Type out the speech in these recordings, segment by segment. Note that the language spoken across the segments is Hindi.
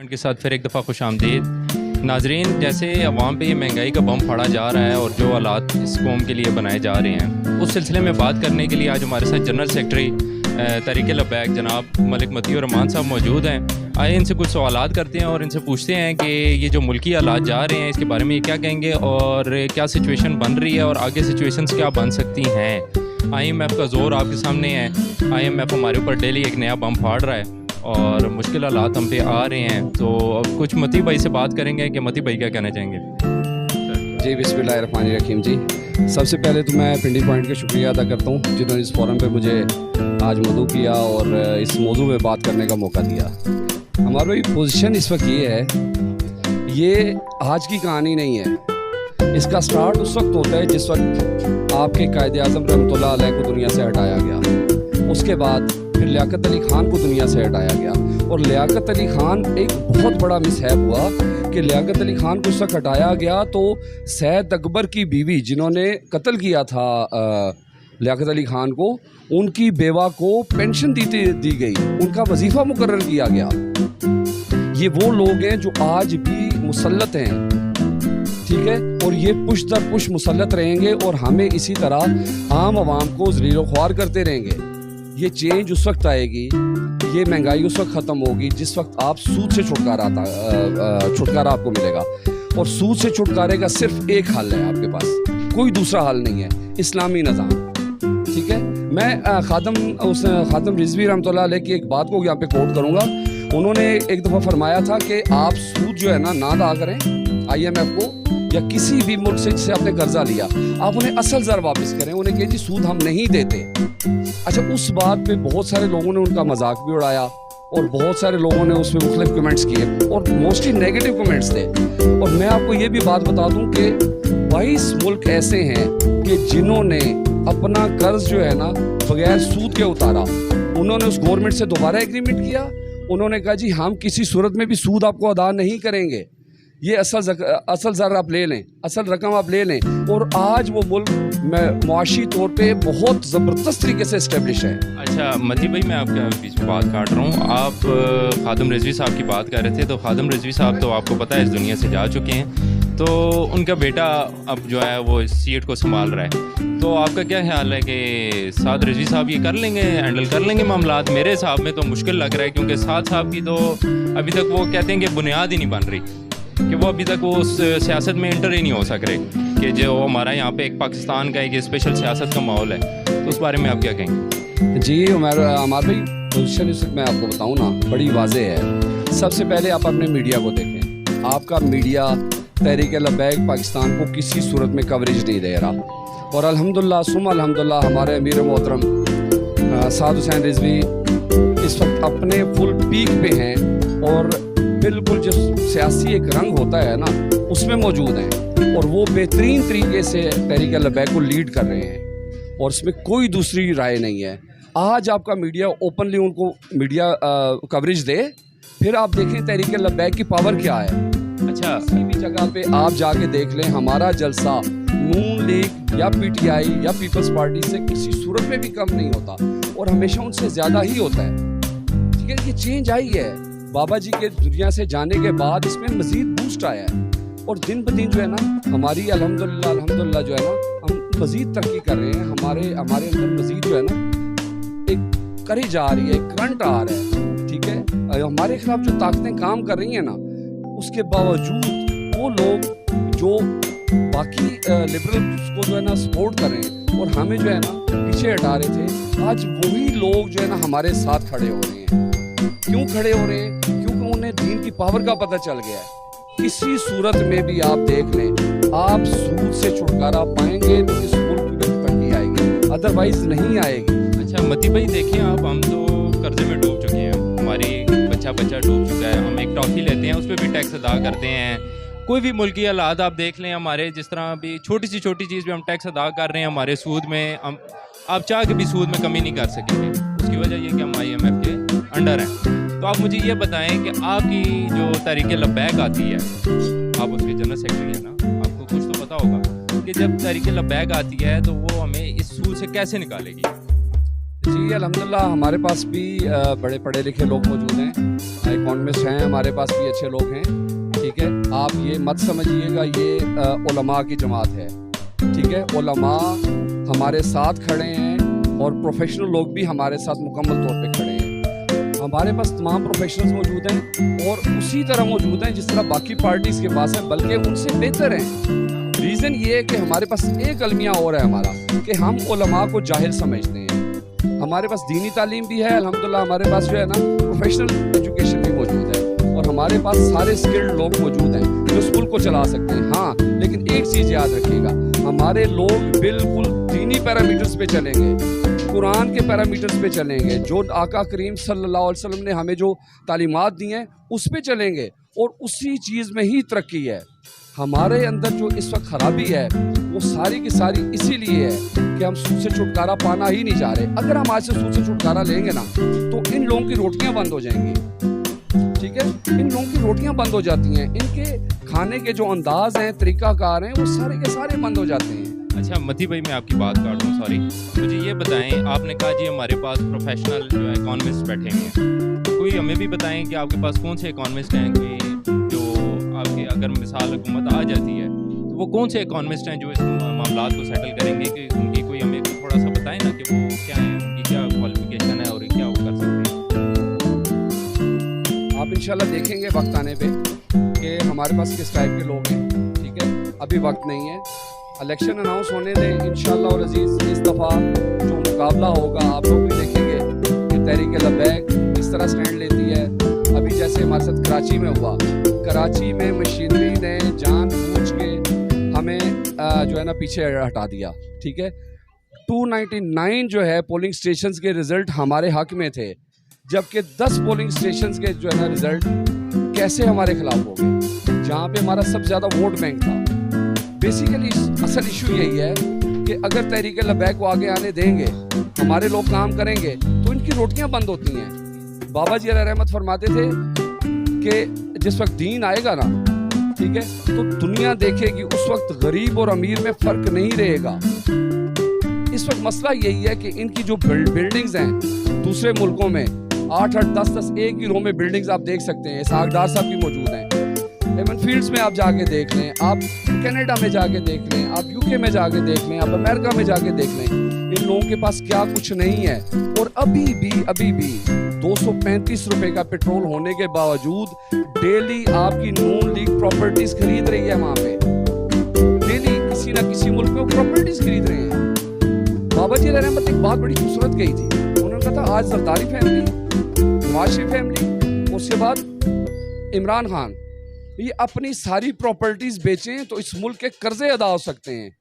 के साथ फिर एक दफ़ा खुश आमदीद नाजरीन। जैसे अवाम पे ये महंगाई का बम फाड़ा जा रहा है और जो हालात इस कौम के लिए बनाए जा रहे हैं, उस सिलसिले में बात करने के लिए आज हमारे साथ जनरल सेक्रेटरी तहरीक-ए-लब्बैक जनाब मलिक मतीउर रहमान साहब मौजूद हैं। आइए इनसे कुछ सवालात करते हैं और इनसे पूछते हैं कि ये जो मुल्की हालात जा रहे हैं इसके बारे में ये क्या कहेंगे और क्या सिचुएशन बन रही है और आगे सिचुएशंस क्या बन सकती हैं। IMF का जोर आपके सामने है। IMF हमारे ऊपर डेली एक नया बम फाड़ रहा है और मुश्किल हालात हम पे आ रहे हैं। तो अब कुछ मती भाई से बात करेंगे कि मती भाई क्या कहना चाहेंगे। जी बिस्मिल्लाहिर्रहमानिर्रहीम। जी सबसे पहले तो मैं पिंडी पॉइंट का शुक्रिया अदा करता हूँ जिन्होंने इस फोरम पे मुझे आज मदऊ किया और इस मौजू में बात करने का मौका दिया। हमारी पोजीशन इस वक्त ये है, ये आज की कहानी नहीं है। इसका स्टार्ट उस वक्त होता है जिस वक्त आपके कायद-ए-आज़म रहमतुल्लाह अलैह को दुनिया से हटाया गया। उसके बाद फिर लियाकत अली ख़ान को दुनिया से हटाया गया और लियाकत अली ख़ान एक बहुत बड़ा मिसहैप हुआ कि लियाकत अली ख़ान को उस वक्त हटाया गया तो सैयद अकबर की बीवी जिन्होंने कत्ल किया था लियाकत अली ख़ान को, उनकी बेवा को पेंशन दी गई, उनका वजीफ़ा मुकर्रर किया गया। ये वो लोग हैं जो आज भी मुसल्लत हैं, ठीक है, और ये पुश दर पुश मुसल्लत रहेंगे और हमें इसी तरह आम आवाम को ज़लील ख्वार करते रहेंगे। ये चेंज उस वक्त आएगी, ये महंगाई उस वक्त ख़त्म होगी जिस वक्त आप सूद से छुटकारा आपको मिलेगा। और सूद से छुटकारे का सिर्फ एक हल है आपके पास, कोई दूसरा हल नहीं है, इस्लामी निज़ाम, ठीक है। मैं खादम रिजवी रहमतुल्लाह अलैह की एक बात को यहाँ पे कोट करूँगा। उन्होंने एक दफ़ा फरमाया था कि आप सूद जो है ना अदा करें IMF को या किसी भी मुल्क से जिससे आपने कर्जा लिया, आप उन्हें असल ज़र वापस करें। उन्हें कहिए जी सूद हम नहीं देते। अच्छा, उस बात पे बहुत सारे लोगों ने उनका मजाक भी उड़ाया और बहुत सारे लोगों ने उसमें मुख्तलिफ कमेंट्स किए और मोस्टली नेगेटिव कमेंट्स थे। और मैं आपको ये भी बात बता दूं कि 22 मुल्क ऐसे हैं कि जिन्होंने अपना कर्ज जो है ना बगैर सूद के उतारा। उन्होंने उस गवर्नमेंट से दोबारा एग्रीमेंट किया, उन्होंने कहा जी हम किसी सूरत में भी सूद आपको अदा नहीं करेंगे, ये असल ज़र आप ले लें, असल रकम आप ले लें। और आज वो मुल्क मुआशी तौर पे बहुत ज़बरदस्त तरीके से इस्टेब्लिश है। अच्छा मती भाई, मैं आपका बीच में बात काट रहा हूँ। आप खादम रिजवी साहब की बात कर रहे थे, तो खादम रिजवी साहब तो आपको पता है इस दुनिया से जा चुके हैं, तो उनका बेटा अब जो है वो इस सीट को संभाल रहा है। तो आपका क्या ख्याल है कि साद रिजवी साहब ये कर लेंगे, हैंडल कर लेंगे मामलात? मेरे हिसाब में तो मुश्किल लग रहा है, क्योंकि साद साहब की तो अभी तक वो कहते हैं कि बुनियाद ही नहीं बन रही, कि वो अभी तक वो उस सियासत में इंटर ही नहीं हो सक रहे, कि जो हमारा यहाँ पे एक पाकिस्तान का एक स्पेशल सियासत का माहौल है। तो उस बारे में आप क्या कहेंगे? जी हमारे भाई पोजीशन इस मैं आपको बताऊँ ना बड़ी वाज़ेह है। सबसे पहले आप अपने मीडिया को देखें, आपका मीडिया तहरीक-ए-लब्बैक पाकिस्तान को किसी सूरत में कवरेज नहीं दे रहा। और अल्हम्दुलिल्लाह सुम्मा अल्हम्दुलिल्लाह हमारे अमीर मोहतरम साद हुसैन रिजवी इस वक्त अपने फुल पीक पे हैं और बिल्कुल जो सियासी एक रंग होता है ना उसमें मौजूद हैं और वो बेहतरीन तरीके से तहरीक-ए-लब्बैक को लीड कर रहे हैं और इसमें कोई दूसरी राय नहीं है। आज आपका मीडिया ओपनली उनको मीडिया कवरेज दे, फिर आप देखें तहरीक-ए-लब्बैक की पावर क्या है। अच्छा, किसी भी जगह पे आप जाके देख लें, हमारा जलसा नून लीग या PTI या पीपल्स पार्टी से किसी सूरत में भी कम नहीं होता और हमेशा उनसे ज़्यादा ही होता है, ठीक है। ये चेंज आई है बाबा जी के दुनिया से जाने के बाद, इसमें मज़ीद बूस्ट आया है और दिन ब दिन जो है ना हमारी अल्हम्दुलिल्लाह जो है ना हम मज़ीद तरक्की कर रहे हैं। हमारे अंदर मज़ीद जो है ना एक करी जा रही है, एक करंट आ रहा है, ठीक है। हमारे खिलाफ जो ताकतें काम कर रही हैं ना, उसके बावजूद वो लोग जो बाकी लिबरल्स को जो है ना सपोर्ट कर रहे हैं और हमें जो है ना पीछे हटा रहे थे, आज वही लोग जो है ना हमारे साथ खड़े हो रहे हैं। क्यों खड़े हो रहे हैं? क्योंकि उन्हें दीन की पावर का पता चल गया है। किसी सूरत में भी आप देख लें, आप सूद से छुटकारा पाएंगे तो इस मुल्क में तरक्की आएगी, अदरवाइज नहीं आएगी। अच्छा मती भाई देखिए, हम तो कर्जे में डूब चुके हैं, हमारी बच्चा डूब चुका है। हम एक टॉफी लेते हैं, उस पर भी टैक्स अदा करते हैं। कोई भी मुल्की हालात आप देख लें, हमारे जिस तरह भी छोटी चीज़ पे हम टैक्स अदा कर रहे हैं, हमारे सूद में हम आप चाह के भी सूद में कमी नहीं कर सकेंगे। उसकी वजह ये कि हम IMF के अंडर हैं। तो आप मुझे ये बताएं कि आपकी जो तहरीक-ए-लब्बैक आती है, आप उसके जनरल सेक्रेटरी हैं ना, आपको कुछ तो पता होगा कि जब तहरीक-ए-लब्बैक आती है तो वो हमें इस सूद से कैसे निकालेगी? जी अल्हम्दुलिल्लाह हमारे पास भी बड़े पढ़े लिखे लोग मौजूद हैं, इकोनॉमिस्ट हैं, हमारे पास भी अच्छे लोग हैं। ठीक है, आप ये मत समझिएगा ये उलमा की जमात है। ठीक है, उलमा हमारे साथ खड़े हैं और प्रोफेशनल लोग भी हमारे साथ मुकम्मल तौर पे खड़े हैं। हमारे पास तमाम प्रोफेशनल्स मौजूद हैं और उसी तरह मौजूद हैं जिस तरह बाकी पार्टीज़ के पास है, बल्कि उनसे बेहतर हैं। रीज़न ये है कि हमारे पास एक अलमिया और है हमारा, कि हम उलमा को जाहिल समझते हैं। हमारे पास दीनी तालीम भी है अल्हम्दुलिल्लाह, हमारे पास जो है ना प्रोफेशनल एजुकेशन भी मौजूद है और हमारे पास सारे स्किल्ड लोग मौजूद हैं जो स्कूल को चला सकते हैं। हाँ, लेकिन एक चीज़ याद रखिएगा, हमारे लोग बिल्कुल दीनी पैरामीटर्स पे चलेंगे, कुरान के पैरामीटर्स पे चलेंगे, जो आका करीम सल्लल्लाहु अलैहि वसल्लम ने हमें जो तालीमात दी हैं उस पे चलेंगे और उसी चीज़ में ही तरक्की है। हमारे अंदर जो इस वक्त खराबी है वो सारी की सारी इसीलिए है कि हम सूद से छुटकारा पाना ही नहीं चाह रहे। अगर हम आज से सूद से छुटकारा लेंगे ना तो इन लोगों की रोटियां बंद हो जाएंगी। ठीक है, इन लोगों की रोटियां बंद हो जाती हैं, इनके खाने के जो अंदाज हैं, तरीकाकार हैं, वो सारे के सारे बंद हो जाते हैं। अच्छा मती भाई, मैं आपकी बात काट दूँ, सॉरी, मुझे ये बताएं, आपने कहा जी हमारे पास प्रोफेशनल जो है इकोनॉमिस्ट बैठे हुए हैं, कोई हमें भी बताएं कि आपके पास कौन से इकोनॉमिस्ट हैं, कोई जो आपके अगर मिसाल हुकूमत आ जाती है तो वो कौन से इकोनॉमिस्ट हैं जो इस मामला को सेटल करेंगे, कि उनकी कोई हमें थोड़ा सा बताएं ना कि वो क्या है, उनकी क्या क्वालिफिकेशन है और क्या वो कर सकते हैं। आप इंशाल्लाह देखेंगे वक्त आने पे कि हमारे पास किस टाइप के लोग हैं। ठीक है, अभी वक्त नहीं है, इलेक्शन अनाउंस होने दें इंशाल्लाह और अजीज़। इस दफ़ा जो मुकाबला होगा आप लोग भी देखेंगे कि तहरीक लबैक किस तरह स्टैंड लेती है। अभी जैसे हमारे साथ कराची में हुआ, कराची में मशीनरी ने जानबूझ के हमें जो है ना पीछे हटा दिया। ठीक है, 299 जो है पोलिंग स्टेशंस के रिज़ल्ट हमारे हक में थे, जबकि 10 पोलिंग स्टेशंस के जो है ना रिज़ल्ट कैसे हमारे खिलाफ हो गए, जहाँ पे हमारा सबसे ज़्यादा वोट बैंक था। बेसिकली असल इशू यही है कि अगर तहरीक लबैक को आगे आने देंगे, हमारे लोग काम करेंगे तो इनकी रोटियां बंद होती हैं। बाबा जी अलैहि रहमत फरमाते थे कि जिस वक्त दीन आएगा ना, ठीक है, तो दुनिया देखेगी उस वक्त गरीब और अमीर में फ़र्क नहीं रहेगा। इस वक्त मसला यही है कि इनकी जो बिल्डिंग्स हैं दूसरे मुल्कों में 8-8, 10-10 एक ही रो में बिल्डिंग्स आप देख सकते हैं। इसहाकदार साहब भी मौजूद हैं, एवन फील्ड्स में आप जाके देख लें, आप कनाडा में जाके देख लें, आप यूके में जाके देख लें, आप अमेरिका में जाके देख लें, इन लोगों के पास क्या कुछ नहीं है। और अभी भी 235 रुपए का पेट्रोल होने के बावजूद डेली आपकी नून लीग प्रॉपर्टीज खरीद रही है। वहां पे डेली किसी ना किसी मुल्क में प्रॉपर्टीज खरीद रहे हैं। बाबा जी रहमत एक बात बड़ी खूबसूरत कही थी, उन्होंने कहा था आज जरदारी फैमिली, नवाज शरीफ फैमिली, उसके बाद इमरान खान, ये अपनी सारी प्रॉपर्टीज बेचें तो इस मुल्क के कर्जे अदा हो सकते हैं,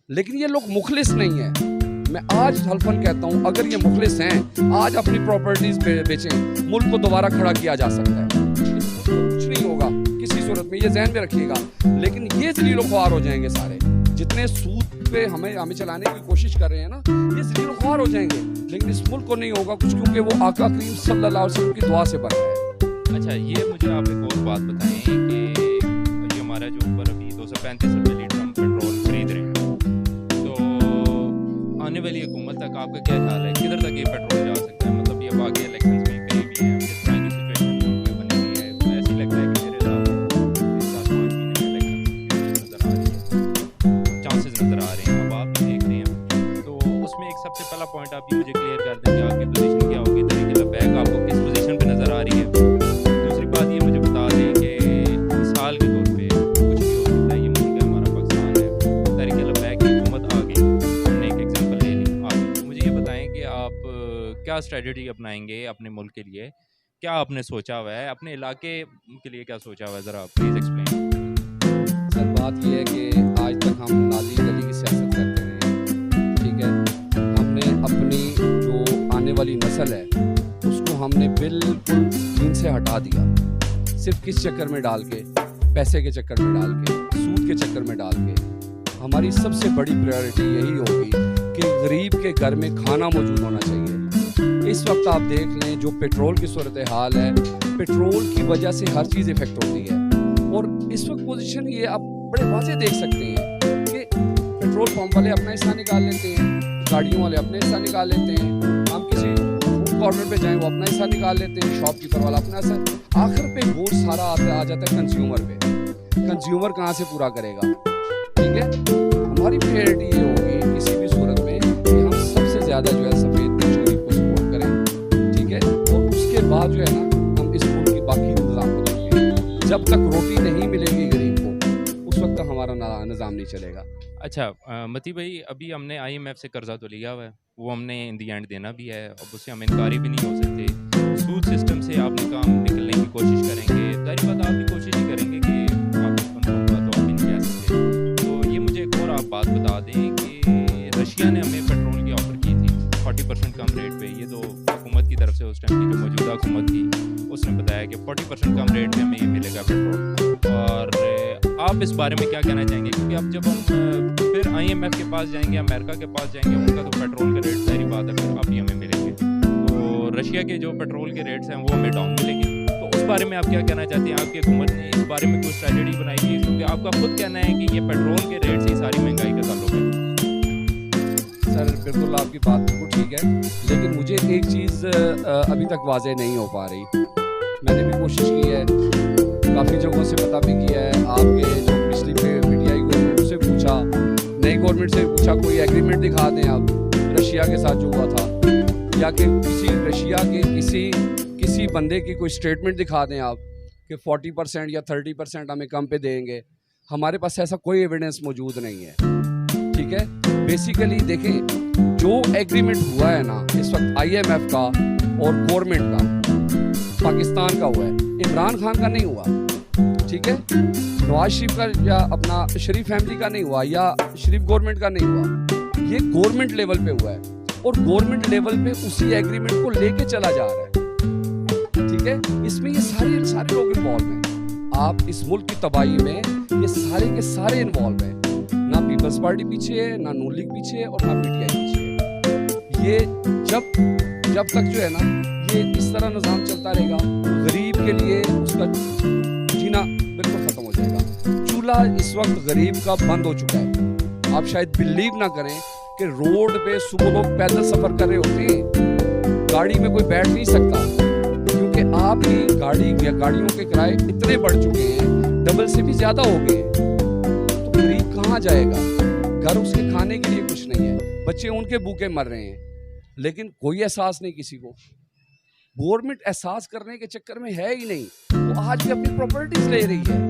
लेकिन ये लोग मुखलिस नहीं है। मैं आज हल्फन कहता हूं, अगर ये मुखलिस हैं, आज अपनी प्रॉपर्टीज बेचें, मुल्क को दोबारा खड़ा किया जा सकता है। कुछ नहीं होगा किसी सूरत में, ये जहन में रखिएगा। लेकिन ये जलीलो ख्वार हो जाएंगे सारे, जितने सूद पे हमें चलाने की कोशिश कर रहे हैं ना, ये जलीलो ख्वार हो जाएंगे। लेकिन इस मुल्क को नहीं होगा कुछ, क्योंकि वो आका करीम सल्लल्लाहु अलैहि वसल्लम की दुआ से बना है। अच्छा, ये मुझे आप एक और बात बताएं कि ये हमारा जो ऊपर अभी 235 रुपये लीटर हम पेट्रोल खरीद रहे हैं, तो आने वाली हुकूमत तक आपका क्या ख्याल है, किधर तक ये पेट्रोल जा सकता है? मतलब ये आगे इलेक्शन में करीब ही है, जिस तरह की सिचुएशन बनी हुई है, तो ऐसी लगता है कि मेरे साथ 7-5 महीने में इलेक्शन नज़र आ रही है, चांसेस नज़र आ रहे हैं, अब आप भी देख रहे हैं। तो उसमें एक सबसे पहला पॉइंट आप मुझे क्लियर कर दें कि आपकी पोजीशन क्या होगी, तहरीक लबैक आपको किस पोजीशन पे नज़र आ रही है। दूसरी बात ये मुझे बता दें कि मिसाल के तौर पे कुछ भी हो सकता है, ये मुल्क हमारा पाकिस्तान है, तहरीक लबैक की हुकूमत आ गई, हमने एक एग्जाम्पल ले ली। आप मुझे ये बताएं कि आप क्या स्ट्रेटजी अपनाएंगे अपने मुल्क के लिए, क्या आपने सोचा हुआ है, अपने इलाके के लिए क्या सोचा हुआ है, ज़रा प्लीज़ एक्सप्लेन। सर बात यह है कि आज तक हम नाली गली की सियासत करते रहे हैं। ठीक है, हमने अपनी जो आने वाली नस्ल है उसको हमने बिल्कुल दीन से हटा दिया, सिर्फ किस चक्कर में डाल के, पैसे के चक्कर में डाल के, सूद के चक्कर में डाल के। हमारी सबसे बड़ी प्रायोरिटी यही होगी कि गरीब के घर में खाना मौजूद होना चाहिए। इस वक्त आप देख लें जो पेट्रोल की सूरत हाल है, पेट्रोल की वजह से हर चीज़ इफेक्ट होती है। और इस वक्त पोजीशन ये आप बड़े वाज़े देख सकते हैं कि पेट्रोल पंप वाले अपना हिस्सा निकाल लेते हैं, गाड़ियों वाले अपने हिस्सा निकाल लेते हैं, हम कॉर्नर पे जाएं वो अपना हिस्सा निकाल लेते हैं, शॉपकीपर वाला अपना हिस्सा। आखिर पे बोझ सारा आ जाता है कंज्यूमर पे। कंज्यूमर कहाँ से पूरा करेगा? ठीक है, हमारी प्रायोरिटी ये होगी किसी भी सूरत में कि हम सबसे ज़्यादा जो है सफ़ेद गरीब को सपोर्ट करें। ठीक है, और उसके बाद जो है ना हम इस मुल्क की बाकी निज़ाम को देखेंगे। जब तक रोटी नहीं मिलेगी गरीब को, उस वक्त तक हमारा निज़ाम नहीं चलेगा। अच्छा मती भाई, अभी हमने IMF से कर्जा तो लिया हुआ है, वो हमने इन दी एंड देना भी है, अब उससे हम इनकारी भी नहीं हो सकते। सूद सिस्टम से आपने काम निकलने की कोशिश करेंगे, जाहिर बात आप भी कोशिश ही करेंगे कि आप इस बंदों का तो आप भी नहीं कह सकते। तो ये मुझे एक और आप बात बता दें कि रशिया ने हमें पेट्रोल की ऑफ़र की थी 40% कम रेट पे। ये तो हुकूमत की तरफ से उस टाइम की जो मौजूदा हुकूमत थी उसने बताया कि 40% कम रेट पे हमें ये मिलेगा पेट्रोल। और आप इस बारे में क्या कहना चाहेंगे? क्योंकि अब जब हम फिर IMF के पास जाएंगे, अमेरिका के पास जाएंगे, उनका तो पेट्रोल का रेट सारी बात है फिर अभी हमें मिलेंगे, तो रशिया के जो पेट्रोल के रेट्स हैं वो हमें डाउन मिलेंगे। तो उस बारे में आप क्या कहना चाहते हैं? आपकी हुकूमत ने इस बारे में कुछ स्ट्रैटेजी बनाई है? क्योंकि आपका खुद कहना है कि ये पेट्रोल के रेट से सारी महंगाई का ताल्लुक है। सर बिल्कुल आपकी बात बिल्कुल ठीक है, लेकिन मुझे एक चीज़ अभी तक वाज़ेह नहीं हो पा रही। मैंने भी कोशिश की है, काफ़ी जगहों से पता भी किया है, आपके जो पिछली PTI गवर्नमेंट से पूछा, नई गवर्नमेंट से पूछा, कोई एग्रीमेंट दिखा दें आप रशिया के साथ जो हुआ था, या कि किसी रशिया के किसी बंदे की कोई स्टेटमेंट दिखा दें आप कि 40% या 30% हमें कम पे देंगे। हमारे पास ऐसा कोई एविडेंस मौजूद नहीं है। ठीक है, बेसिकली देखें जो एग्रीमेंट हुआ है ना इस वक्त IMF का और गवर्नमेंट का, पाकिस्तान का हुआ है, इमरान खान का नहीं हुआ। ठीक है, नवाज शरीफ का या अपना शरीफ फैमिली का नहीं हुआ, या शरीफ गवर्नमेंट का नहीं हुआ। ये गवर्नमेंट लेवल पे हुआ है और गवर्नमेंट लेवल पे उसी एग्रीमेंट को लेके चला जा रहा है। ठीक है, इसमें ये सारे लोग इन्वॉल्व हैं। आप इस मुल्क की तबाही में ये सारे के सारे इन्वॉल्व हैं। ना पीपल्स पार्टी पीछे है, ना नून लीग पीछे है, और ना PTI पीछे है। ये जब तक जो है ना ये इस तरह निज़ाम चलता रहेगा, गरीब के लिए उसका जीना बिल्कुल ख़त्म हो जाएगा। चूल्हा इस वक्त गरीब का बंद हो चुका है। आप शायद बिलीव ना करें कि रोड पे सुबह लोग पैदल सफ़र कर रहे होते हैं, गाड़ी में कोई बैठ नहीं सकता, क्योंकि आपकी गाड़ियों के किराए इतने बढ़ चुके हैं, डबल से भी ज़्यादा हो गए। तो गरीब कहाँ जाएगा? घर उसके खाने के लिए कुछ नहीं है, बच्चे उनके भूखे मर रहे हैं, लेकिन कोई एहसास नहीं किसी को। गवर्नमेंट एहसास करने के चक्कर में है ही नहीं, वो आज भी अपनी प्रॉपर्टीज ले रही है।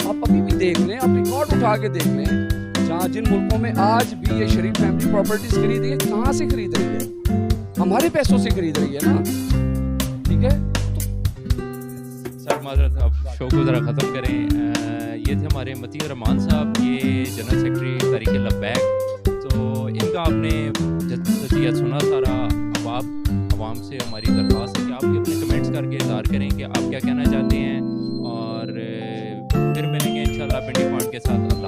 आप अभी भी देख लें, आप रिकॉर्ड उठा के देख लें, जहाँ जिन मुल्कों में आज भी ये शरीफ फैमिली प्रॉपर्टीज खरीद रही है, कहाँ से खरीद रही है? हमारे पैसों से खरीद रही है ना। ठीक है, सर माजरत अब शो को ज़रा ख़त्म करें। ये थे हमारे मती रहमान साहब, ये जनरल सेक्रेटरी तहरीक लब्बैक। तो इनका आपने जज्बियत सुना सारा। अब आप आवाम से हमारी दरख्वास्त है कि आप भी अपने कमेंट्स करके इज़हार करें कि आप क्या कहना चाहते हैं, और फिर मिलेंगे इंशाल्लाह पिंडी पॉइंट के साथ।